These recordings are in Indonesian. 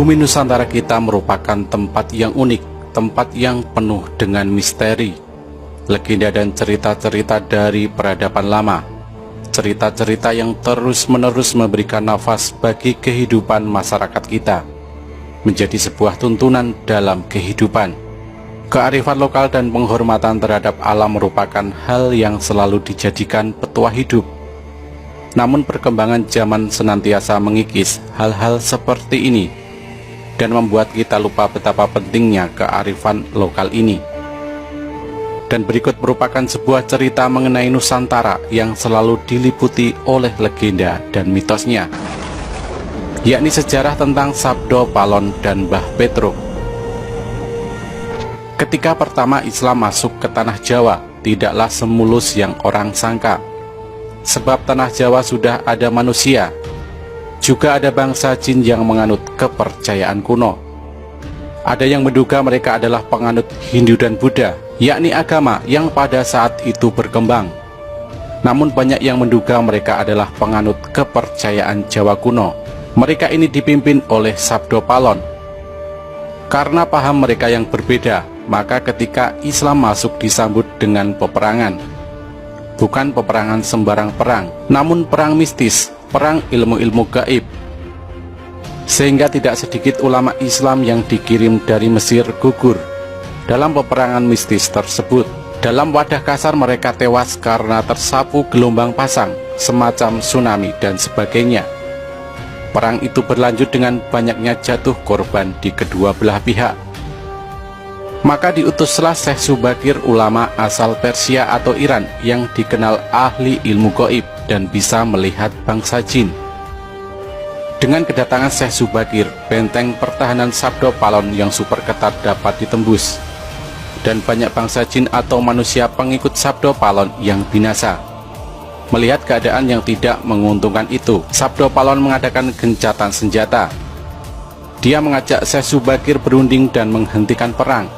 Bumi Nusantara kita merupakan tempat yang unik, tempat yang penuh dengan misteri, legenda dan cerita-cerita dari peradaban lama. Cerita-cerita yang terus-menerus memberikan nafas bagi kehidupan masyarakat kita, menjadi sebuah tuntunan dalam kehidupan. Kearifan lokal dan penghormatan terhadap alam merupakan hal yang selalu dijadikan petua hidup. Namun perkembangan zaman senantiasa mengikis hal-hal seperti ini dan membuat kita lupa betapa pentingnya kearifan lokal ini. Dan berikut merupakan sebuah cerita mengenai Nusantara yang selalu diliputi oleh legenda dan mitosnya, yakni sejarah tentang Sabdo Palon dan Mbah Petruk. Ketika pertama Islam masuk ke tanah Jawa, tidaklah semulus yang orang sangka. Sebab tanah Jawa sudah ada manusia, juga ada bangsa jin yang menganut kepercayaan kuno. Ada yang menduga mereka adalah penganut Hindu dan Buddha, yakni agama yang pada saat itu berkembang. Namun banyak yang menduga mereka adalah penganut kepercayaan Jawa kuno. Mereka ini dipimpin oleh Sabdo Palon. Karena paham mereka yang berbeda, maka ketika Islam masuk disambut dengan peperangan. Bukan peperangan sembarang perang, namun perang mistis, perang ilmu-ilmu gaib. Sehingga tidak sedikit ulama Islam yang dikirim dari Mesir gugur dalam peperangan mistis tersebut. Dalam wadah kasar mereka tewas karena tersapu gelombang pasang, semacam tsunami dan sebagainya. Perang itu berlanjut dengan banyaknya jatuh korban di kedua belah pihak. Maka diutuslah Syekh Subakir, ulama asal Persia atau Iran yang dikenal ahli ilmu gaib dan bisa melihat bangsa jin. Dengan kedatangan Syekh Subakir, benteng pertahanan Sabdo Palon yang super ketat dapat ditembus, dan banyak bangsa jin atau manusia pengikut Sabdo Palon yang binasa. Melihat keadaan yang tidak menguntungkan itu, Sabdo Palon mengadakan gencatan senjata. Dia mengajak Syekh Subakir berunding dan menghentikan perang.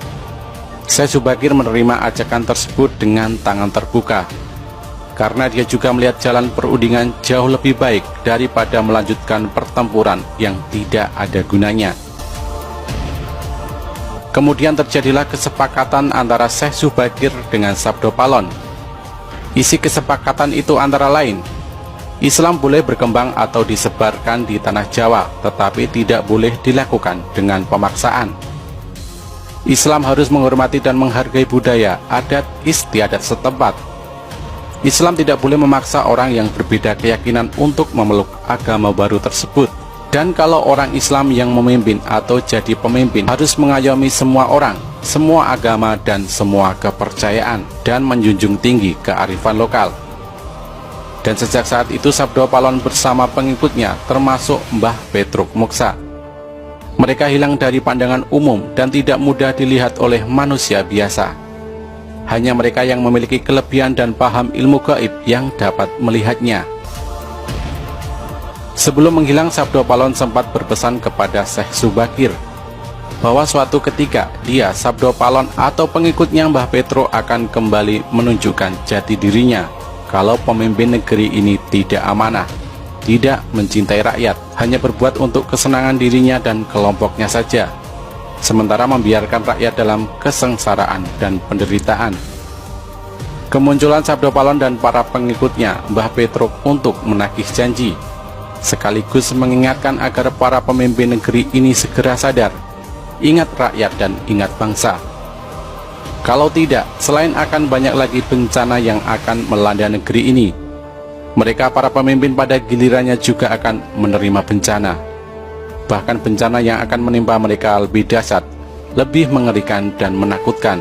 Syekh Subakir menerima ajakan tersebut dengan tangan terbuka, karena dia juga melihat jalan perundingan jauh lebih baik daripada melanjutkan pertempuran yang tidak ada gunanya. Kemudian terjadilah kesepakatan antara Syekh Subakir dengan Sabdo Palon. Isi kesepakatan itu antara lain, Islam boleh berkembang atau disebarkan di tanah Jawa, tetapi tidak boleh dilakukan dengan pemaksaan. Islam harus menghormati dan menghargai budaya, adat istiadat setempat. Islam tidak boleh memaksa orang yang berbeda keyakinan untuk memeluk agama baru tersebut. Dan kalau orang Islam yang memimpin atau jadi pemimpin harus mengayomi semua orang, semua agama dan semua kepercayaan, dan menjunjung tinggi kearifan lokal. Dan sejak saat itu Sabdo Palon bersama pengikutnya termasuk Mbah Petruk Moksa. Mereka hilang dari pandangan umum dan tidak mudah dilihat oleh manusia biasa. Hanya mereka yang memiliki kelebihan dan paham ilmu gaib yang dapat melihatnya. Sebelum menghilang, Sabdo Palon sempat berpesan kepada Syekh Subakir bahwa suatu ketika dia, Sabdo Palon atau pengikutnya Mbah Petruk akan kembali menunjukkan jati dirinya kalau pemimpin negeri ini tidak amanah, tidak mencintai rakyat, hanya berbuat untuk kesenangan dirinya dan kelompoknya saja, sementara membiarkan rakyat dalam kesengsaraan dan penderitaan. Kemunculan Sabdo Palon dan para pengikutnya Mbah Petruk untuk menagih janji, sekaligus mengingatkan agar para pemimpin negeri ini segera sadar, ingat rakyat dan ingat bangsa. Kalau tidak, selain akan banyak lagi bencana yang akan melanda negeri ini, mereka para pemimpin pada gilirannya juga akan menerima bencana. Bahkan bencana yang akan menimpa mereka lebih dahsyat, lebih mengerikan dan menakutkan.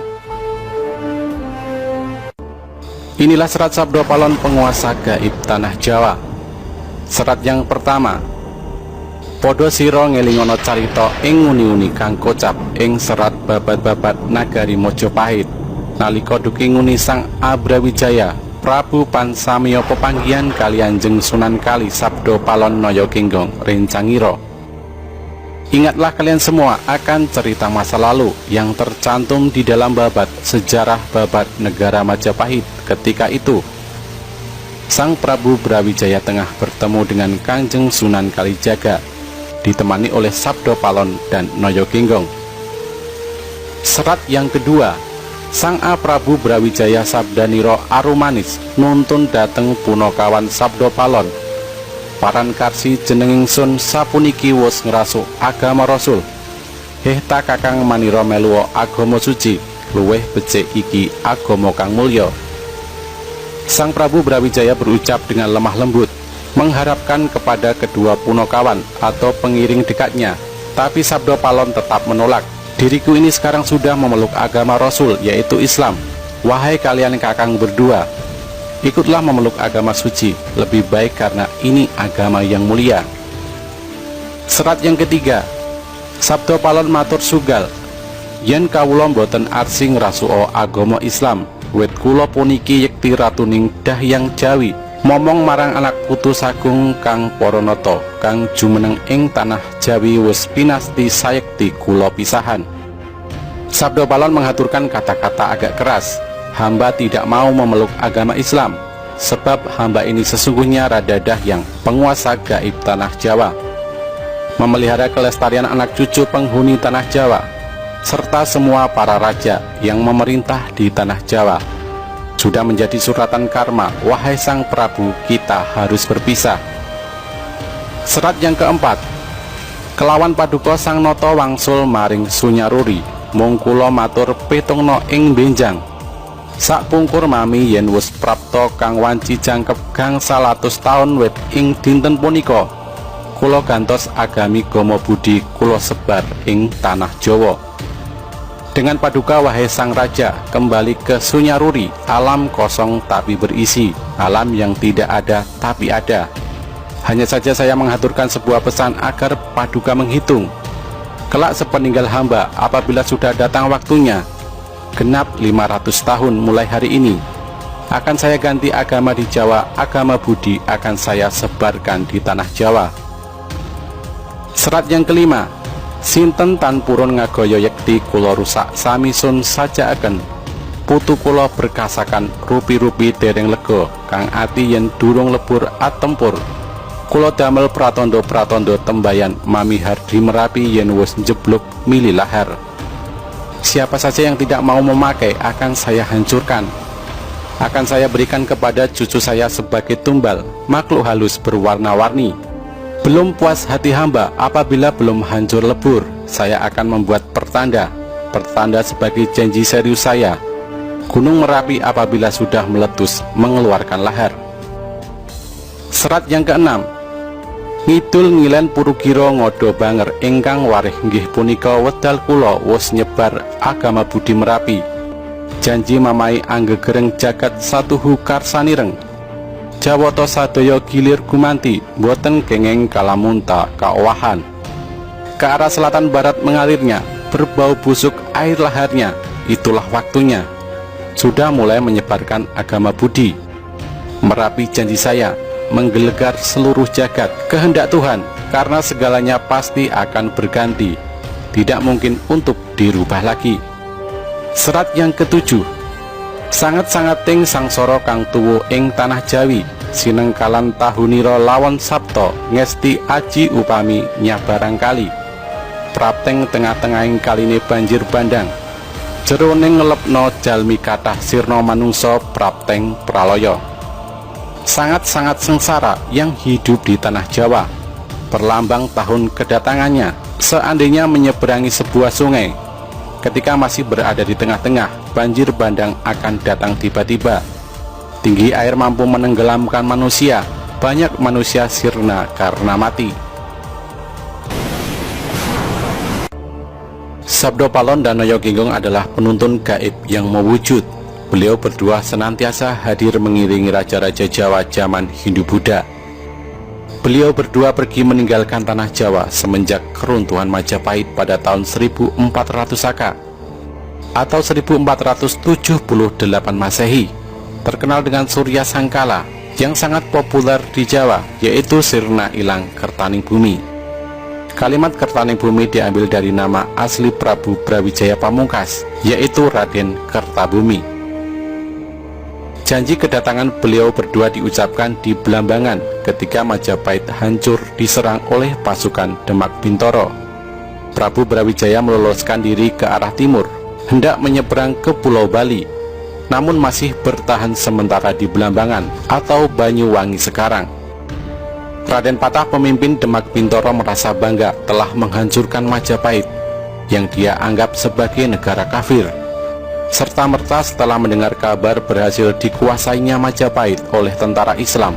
Inilah serat Sabdo Palon, penguasa gaib tanah Jawa. Serat yang pertama. Podo siro ngelingono carito ing uni-uni kang kocap ing serat babat-babat nagari Mojopahit nalika duki nguni Sang Abrawijaya Prabu Pansamiya pepanggihan kalian jeng Sunan Kali Sabdo Palon Noyo Kinggong Rencangiro. Ingatlah kalian semua akan cerita masa lalu yang tercantum di dalam babat sejarah babat negara Majapahit. Ketika itu Sang Prabu Brawijaya tengah bertemu dengan Kanjeng Sunan Kalijaga ditemani oleh Sabdo Palon dan Noyogenggong. Serat yang kedua, Sang A Prabu Brawijaya Sabdaniro Arumanis nuntun dateng Punokawan Sabdo Palon. Paran karsi jeneng ingsun sapuniki wus ngrasuk agama Rasul. Hehta kakang manira meluwo agama suci, luweh becik iki agama kang mulya. Sang Prabu Brawijaya berucap dengan lemah lembut, mengharapkan kepada kedua Punokawan atau pengiring dekatnya, tapi Sabdo Palon tetap menolak. Diriku ini sekarang sudah memeluk agama Rasul, yaitu Islam. Wahai kalian kakang berdua, ikutlah memeluk agama suci, lebih baik karena ini agama yang mulia. Serat yang ketiga, Sabdo Palon matur sugal, yen kawula boten arsi ngrasuka agama Islam, wit kula puniki yekti ratuning Dahyang Jawi, momong marang anak putu sagung kang Paranata kang jumeneng ing tanah Jawi wis pinasti sayekti kula pisahan. Sabdo Palon mengaturkan kata-kata agak keras, hamba tidak mau memeluk agama Islam, sebab hamba ini sesungguhnya Rada Dahyang, penguasa gaib tanah Jawa, memelihara kelestarian anak cucu penghuni tanah Jawa, serta semua para raja yang memerintah di tanah Jawa. Sudah menjadi suratan karma, wahai Sang Prabu, kita harus berpisah. Serat yang keempat, kelawan paduka Sang Nata wangsul maring Sunyaruri, mung kula matur petungna ing benjang. Sakpungkur mami yen wis prapta kang wanci jangkep gangsal atus taun wit ing dinten punika, kula gantos agami Gama Budi kula sebar ing tanah Jawa. Dengan paduka wahai Sang Raja, kembali ke Sunyaruri, alam kosong tapi berisi, alam yang tidak ada tapi ada. Hanya saja saya mengaturkan sebuah pesan agar paduka menghitung. Kelak sepeninggal hamba, apabila sudah datang waktunya, genap 500 tahun mulai hari ini, akan saya ganti agama di Jawa, agama Budi akan saya sebarkan di tanah Jawa. Serat yang kelima, sinten tan purun ngagaya yekti kula rusak samisun sajakaken, putu kula berkasakan rupi-rupi dereng lega, kang ati yen durung lebur atempur, kula damel pratondo-pratondo tembayan mami hardi Merapi yen wis njebluk mili lahar. Siapa saja yang tidak mau memakai akan saya hancurkan, akan saya berikan kepada cucu saya sebagai tumbal, makhluk halus berwarna-warni. Belum puas hati hamba apabila belum hancur lebur, saya akan membuat pertanda sebagai janji serius saya. Gunung Merapi apabila sudah meletus mengeluarkan lahar. Serat yang keenam, ngidul ngilen Purukira Ngada Banger ingkang warih nggih punika wedal kula wus nyebar agama Budi Merapi. Janji mamai anggegereng jagat satuhu karsanireng, Jawata sadaya gilir gumanti, boten kenging kalamunta kaowahan. Ke arah selatan barat mengalirnya, berbau busuk air laharnya, itulah waktunya. Sudah mulai menyebarkan agama Budi. Merapi janji saya, menggelegar seluruh jagat, kehendak Tuhan, karena segalanya pasti akan berganti, tidak mungkin untuk dirubah lagi. Serat yang ketujuh, sangat-sangat ting sangsara kang tuwuh ing tanah Jawi, sinengkalan tahunira lawan sabta ngesti aji upami nyabarang kali, prapteng tengah-tengahing kaline banjir bandang, jeroning ngelepno jalmi kathah sirna manungsa prapteng pralaya. Sangat-sangat sengsara yang hidup di tanah Jawa, perlambang tahun kedatangannya, seandainya menyeberangi sebuah sungai. Ketika masih berada di tengah-tengah, banjir bandang akan datang tiba-tiba. Tinggi air mampu menenggelamkan manusia, banyak manusia sirna karena mati. Sabdo Palon dan Noyogenggong adalah penuntun gaib yang mewujud. Beliau berdua senantiasa hadir mengiringi raja-raja Jawa zaman Hindu-Buddha. Beliau berdua pergi meninggalkan tanah Jawa semenjak keruntuhan Majapahit pada tahun 1400 Saka atau 1478 Masehi, terkenal dengan Surya Sangkala yang sangat populer di Jawa, yaitu Sirna Ilang Kertaning Bumi. Kalimat Kertaning Bumi diambil dari nama asli Prabu Brawijaya Pamungkas, yaitu Raden Kertabumi. Janji kedatangan beliau berdua diucapkan di Blambangan ketika Majapahit hancur diserang oleh pasukan Demak Bintoro. Prabu Brawijaya meloloskan diri ke arah timur, hendak menyeberang ke Pulau Bali, namun masih bertahan sementara di Blambangan atau Banyuwangi sekarang. Raden Patah, pemimpin Demak Bintoro, merasa bangga telah menghancurkan Majapahit yang dia anggap sebagai negara kafir. Serta-merta setelah mendengar kabar berhasil dikuasainya Majapahit oleh tentara Islam,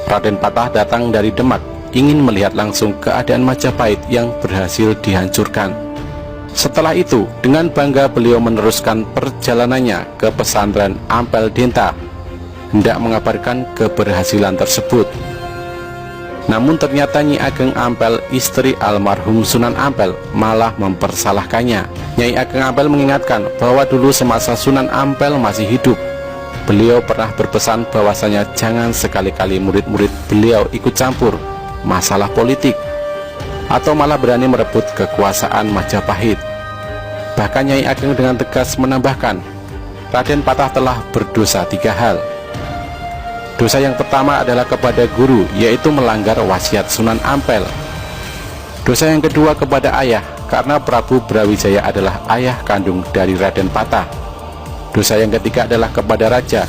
Raden Patah datang dari Demak ingin melihat langsung keadaan Majapahit yang berhasil dihancurkan. Setelah itu, dengan bangga beliau meneruskan perjalanannya ke pesantren Ampel Denta, hendak mengabarkan keberhasilan tersebut. Namun ternyata Nyi Ageng Ampel, istri almarhum Sunan Ampel, malah mempersalahkannya. Nyai Ageng Ampel mengingatkan bahwa dulu semasa Sunan Ampel masih hidup, beliau pernah berpesan bahwasanya jangan sekali-kali murid-murid beliau ikut campur masalah politik atau malah berani merebut kekuasaan Majapahit. Bahkan Nyai Ageng dengan tegas menambahkan, Raden Patah telah berdosa 3 hal. Dosa yang pertama adalah kepada guru, yaitu melanggar wasiat Sunan Ampel. Dosa yang kedua kepada ayah, karena Prabu Brawijaya adalah ayah kandung dari Raden Patah. Dosa yang ketiga adalah kepada raja,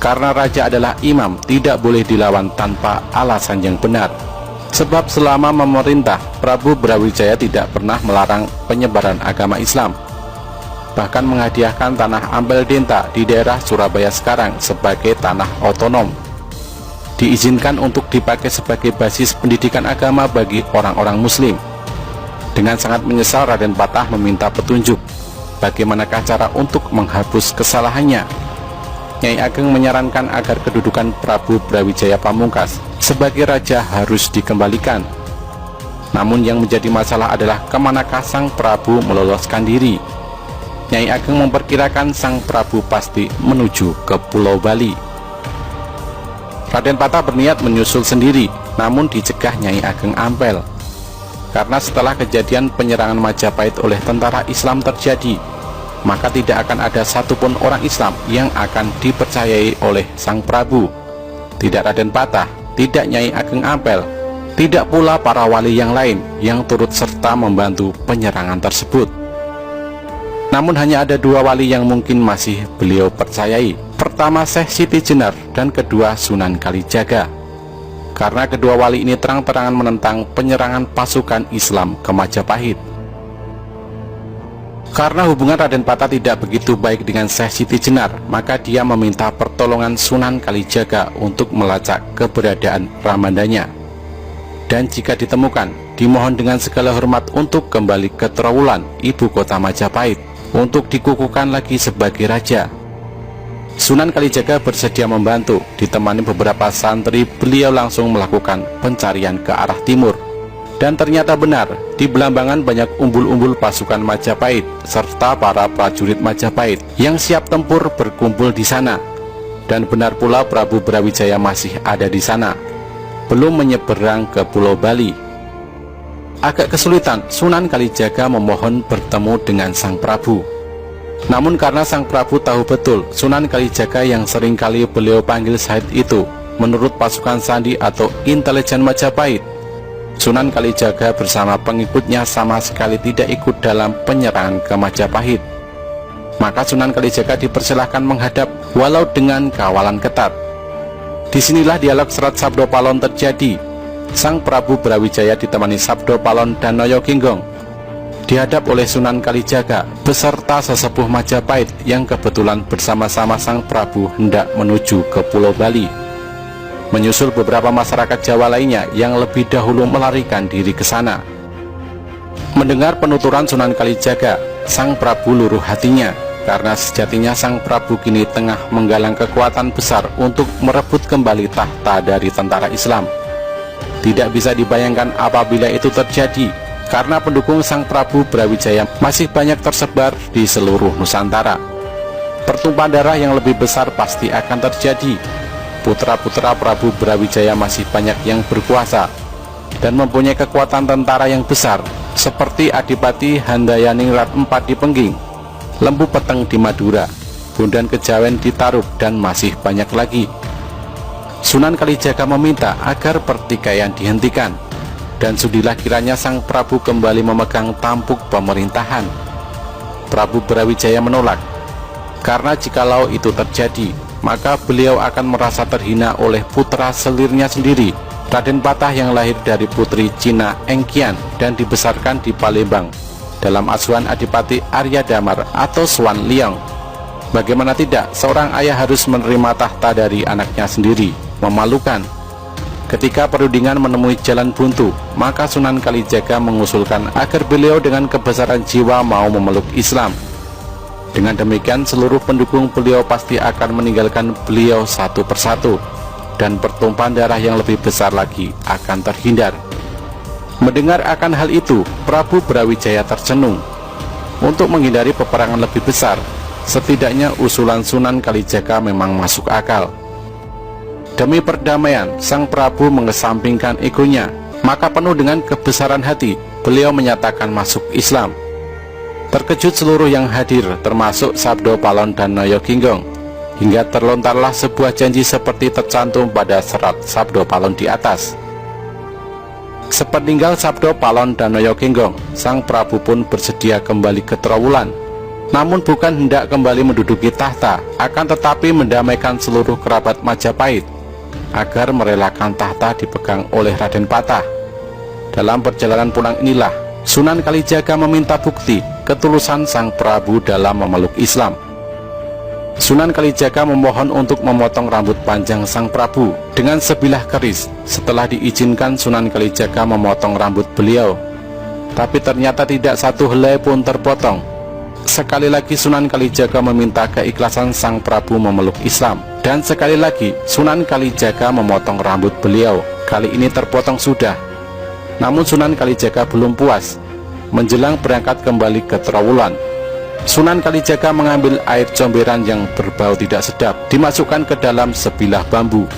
karena raja adalah imam, tidak boleh dilawan tanpa alasan yang benar. Sebab selama memerintah, Prabu Brawijaya tidak pernah melarang penyebaran agama Islam, bahkan menghadiahkan tanah Ampel Denta di daerah Surabaya sekarang sebagai tanah otonom, diizinkan untuk dipakai sebagai basis pendidikan agama bagi orang-orang muslim. Dengan sangat menyesal, Raden Patah meminta petunjuk bagaimanakah cara untuk menghapus kesalahannya. Nyai Ageng menyarankan agar kedudukan Prabu Brawijaya Pamungkas sebagai raja harus dikembalikan. Namun yang menjadi masalah adalah kemanakah sang Prabu meloloskan diri. Nyai Ageng memperkirakan sang Prabu pasti menuju ke Pulau Bali. Raden Patah berniat menyusul sendiri, namun dicegah Nyai Ageng Ampel. Karena setelah kejadian penyerangan Majapahit oleh tentara Islam terjadi, maka tidak akan ada satupun orang Islam yang akan dipercayai oleh sang Prabu. Tidak Raden Patah, tidak Nyai Ageng Ampel, tidak pula para wali yang lain yang turut serta membantu penyerangan tersebut. Namun hanya ada 2 wali yang mungkin masih beliau percayai. Pertama Syekh Siti Jenar dan kedua Sunan Kalijaga. Karena kedua wali ini terang-terangan menentang penyerangan pasukan Islam ke Majapahit. Karena hubungan Raden Patah tidak begitu baik dengan Syekh Siti Jenar, maka dia meminta pertolongan Sunan Kalijaga untuk melacak keberadaan Ramandanya. Dan jika ditemukan, dimohon dengan segala hormat untuk kembali ke Trowulan, ibu kota Majapahit, untuk dikukuhkan lagi sebagai raja. Sunan Kalijaga bersedia membantu. Ditemani beberapa santri, beliau langsung melakukan pencarian ke arah timur. Dan ternyata benar, di Blambangan banyak umbul-umbul pasukan Majapahit serta para prajurit Majapahit yang siap tempur berkumpul di sana. Dan benar pula Prabu Brawijaya masih ada di sana, belum menyeberang ke Pulau Bali. Agak kesulitan, Sunan Kalijaga memohon bertemu dengan sang Prabu. Namun karena sang Prabu tahu betul Sunan Kalijaga yang seringkali beliau panggil Syahid itu menurut pasukan sandi atau intelijen Majapahit, Sunan Kalijaga bersama pengikutnya sama sekali tidak ikut dalam penyerangan ke Majapahit. Maka Sunan Kalijaga dipersilahkan menghadap walau dengan kawalan ketat. Disinilah dialog Serat Sabdo Palon terjadi. Sang Prabu Brawijaya ditemani Sabdo Palon dan Noyo Ginggong dihadap oleh Sunan Kalijaga beserta sesepuh Majapahit yang kebetulan bersama-sama sang Prabu hendak menuju ke Pulau Bali, menyusul beberapa masyarakat Jawa lainnya yang lebih dahulu melarikan diri ke sana. Mendengar penuturan Sunan Kalijaga, sang Prabu luruh hatinya, karena sejatinya sang Prabu kini tengah menggalang kekuatan besar untuk merebut kembali tahta dari tentara Islam. Tidak bisa dibayangkan apabila itu terjadi, karena pendukung sang Prabu Brawijaya masih banyak tersebar di seluruh Nusantara. Pertumpahan darah yang lebih besar pasti akan terjadi. Putra-putra Prabu Brawijaya masih banyak yang berkuasa dan mempunyai kekuatan tentara yang besar, seperti Adipati Handayaningrat IV di Pengging, Lembu Peteng di Madura, Bondan Kejawen ditaruh, dan masih banyak lagi. Sunan Kalijaga meminta agar pertikaian dihentikan, dan sudilah kiranya Sang Prabu kembali memegang tampuk pemerintahan. Prabu Brawijaya menolak, karena jikalau itu terjadi, maka beliau akan merasa terhina oleh putra selirnya sendiri, Raden Patah, yang lahir dari putri Cina Engkian dan dibesarkan di Palembang dalam asuhan Adipati Arya Damar atau Swan Liang. Bagaimana tidak, seorang ayah harus menerima tahta dari anaknya sendiri. Memalukan. Ketika perundingan menemui jalan buntu, maka Sunan Kalijaga mengusulkan agar beliau dengan kebesaran jiwa mau memeluk Islam. Dengan demikian, seluruh pendukung beliau pasti akan meninggalkan beliau satu persatu, dan pertumpahan darah yang lebih besar lagi akan terhindar. Mendengar akan hal itu, Prabu Brawijaya tercenung. Untuk menghindari peperangan lebih besar, setidaknya usulan Sunan Kalijaga memang masuk akal. Demi perdamaian, Sang Prabu mengesampingkan egonya, maka penuh dengan kebesaran hati, beliau menyatakan masuk Islam. Terkejut seluruh yang hadir, termasuk Sabdo Palon dan Noyo Ginggong, hingga terlontarlah sebuah janji seperti tercantum pada serat Sabdo Palon di atas. Sepeninggal Sabdo Palon dan Noyo Ginggong, Sang Prabu pun bersedia kembali ke Trowulan, namun bukan hendak kembali menduduki tahta, akan tetapi mendamaikan seluruh kerabat Majapahit agar merelakan tahta dipegang oleh Raden Patah. Dalam perjalanan pulang inilah Sunan Kalijaga meminta bukti ketulusan Sang Prabu dalam memeluk Islam. Sunan Kalijaga memohon untuk memotong rambut panjang Sang Prabu dengan sebilah keris. Setelah diizinkan, Sunan Kalijaga memotong rambut beliau, tapi ternyata tidak satu helai pun terpotong. Sekali lagi Sunan Kalijaga meminta keikhlasan Sang Prabu memeluk Islam, dan sekali lagi Sunan Kalijaga memotong rambut beliau. Kali ini terpotong sudah. Namun Sunan Kalijaga belum puas. Menjelang berangkat kembali ke Trowulan, Sunan Kalijaga mengambil air comberan yang berbau tidak sedap, dimasukkan ke dalam sebilah bambu.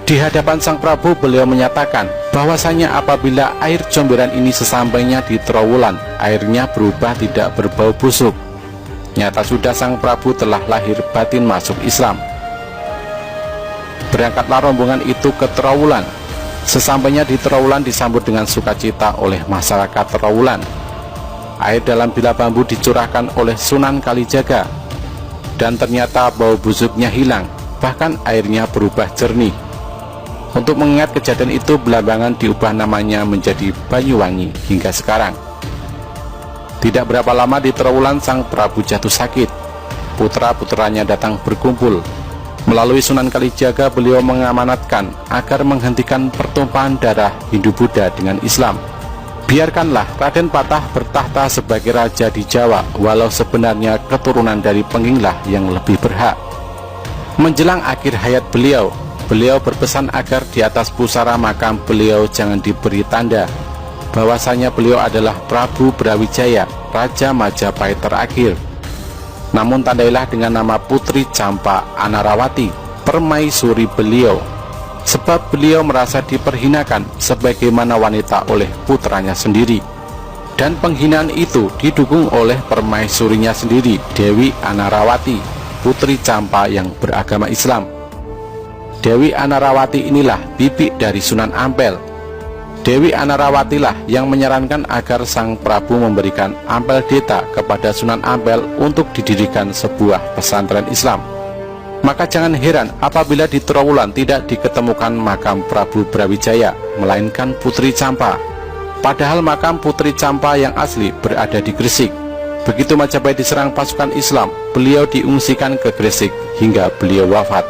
Di hadapan Sang Prabu beliau menyatakan bahwasanya apabila air comberan ini sesampainya di Trowulan, airnya berubah tidak berbau busuk. Nyata sudah Sang Prabu telah lahir batin masuk Islam. Berangkatlah rombongan itu ke Trowulan. Sesampainya di Trowulan disambut dengan sukacita oleh masyarakat Trowulan. Air dalam bila bambu dicurahkan oleh Sunan Kalijaga, dan ternyata bau busuknya hilang, bahkan airnya berubah jernih. Untuk mengingat kejadian itu, Belambangan diubah namanya menjadi Banyuwangi hingga sekarang. Tidak berapa lama di Trowulan Sang Prabu jatuh sakit. Putra-putranya datang berkumpul. Melalui Sunan Kalijaga beliau mengamanatkan agar menghentikan pertumpahan darah Hindu-Buddha dengan Islam. Biarkanlah Raden Patah bertahta sebagai raja di Jawa, walau sebenarnya keturunan dari Penginglah yang lebih berhak. Menjelang akhir hayat beliau berpesan agar di atas pusara makam beliau jangan diberi tanda bahwasanya beliau adalah Prabu Brawijaya, Raja Majapahit terakhir. Namun tandailah dengan nama Putri Campa Anarawati, permaisuri beliau, sebab beliau merasa diperhinakan sebagaimana wanita oleh putranya sendiri. Dan penghinaan itu didukung oleh permaisurinya sendiri, Dewi Anarawati, Putri Campa yang beragama Islam. Dewi Anarawati inilah bibi dari Sunan Ampel. Dewi Anarawatilah yang menyarankan agar Sang Prabu memberikan Ampel Deta kepada Sunan Ampel untuk didirikan sebuah pesantren Islam. Maka jangan heran apabila di Trowulan tidak diketemukan makam Prabu Brawijaya, melainkan Putri Campa. Padahal makam Putri Campa yang asli berada di Gresik. Begitu Majapahit diserang pasukan Islam, beliau diungsikan ke Gresik hingga beliau wafat.